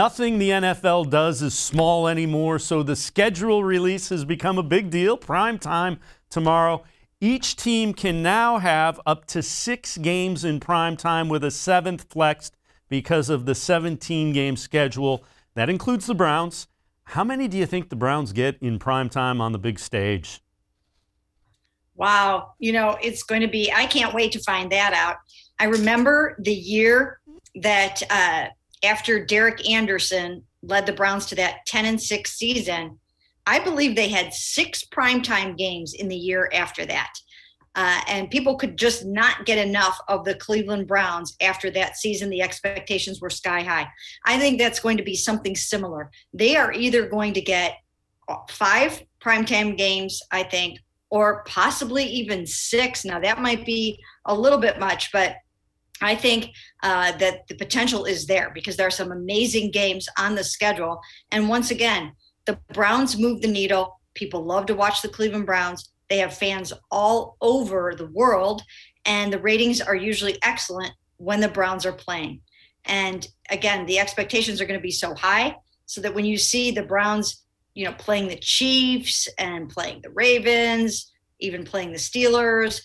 Nothing the NFL does is small anymore, so the schedule release has become a big deal. Prime time tomorrow. Each team can now have up to 6 games in prime time with a 7th flexed because of the 17-game schedule. That includes the Browns. How many do you think the Browns get in prime time on the big stage? Wow. It's going to be, I can't wait to find that out. I remember the year that after Derek Anderson led the Browns to that 10-6 season, I believe they had 6 primetime games in the year after that. And people could just not get enough of the Cleveland Browns after that season. The expectations were sky high. I think that's going to be something similar. They are either going to get 5 primetime games, I think, or possibly even 6. Now, that might be a little bit much, but I think that the potential is there because there are some amazing games on the schedule. And once again, the Browns move the needle. People love to watch the Cleveland Browns. They have fans all over the world, and the ratings are usually excellent when the Browns are playing. And again, the expectations are going to be so high so that when you see the Browns, playing the Chiefs and playing the Ravens, even playing the Steelers,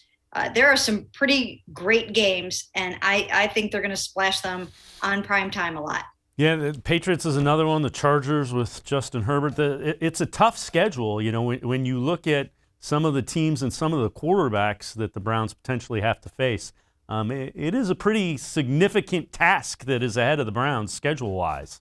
there are some pretty great games, and I think they're going to splash them on primetime a lot. Yeah, the Patriots is another one, the Chargers with Justin Herbert. It's a tough schedule. When you look at some of the teams and some of the quarterbacks that the Browns potentially have to face, it is a pretty significant task that is ahead of the Browns schedule-wise.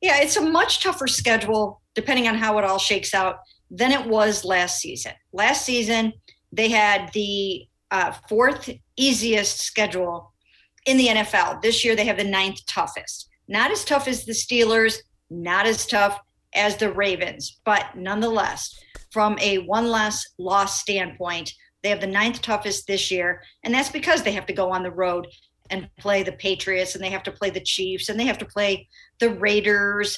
Yeah, it's a much tougher schedule, depending on how it all shakes out, than it was last season. Last season, they had the 4th easiest schedule in the NFL. This year, they have the 9th toughest. Not as tough as the Steelers, not as tough as the Ravens, but nonetheless, from a one less loss standpoint, they have the 9th toughest this year, and that's because they have to go on the road and play the Patriots, and they have to play the Chiefs, and they have to play the Raiders.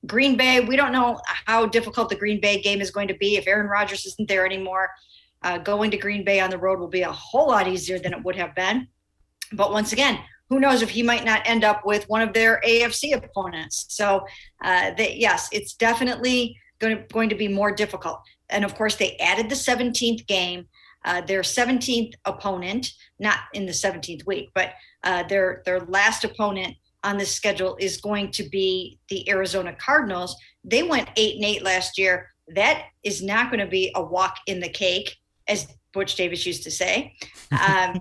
Green Bay, we don't know how difficult the Green Bay game is going to be. If Aaron Rodgers isn't there anymore, going to Green Bay on the road will be a whole lot easier than it would have been. But once again, who knows if he might not end up with one of their AFC opponents. So, yes, it's definitely going to be more difficult. And, of course, they added the 17th game. Their 17th opponent, not in the 17th week, but their last opponent on this schedule is going to be the Arizona Cardinals. They went 8-8 last year. That is not going to be a walk in the cake, as Butch Davis used to say,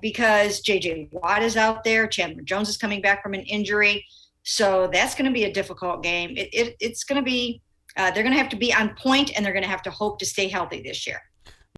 because J.J. Watt is out there. Chandler Jones is coming back from an injury. So that's going to be a difficult game. It's going to be they're going to have to be on point, and they're going to have to hope to stay healthy this year.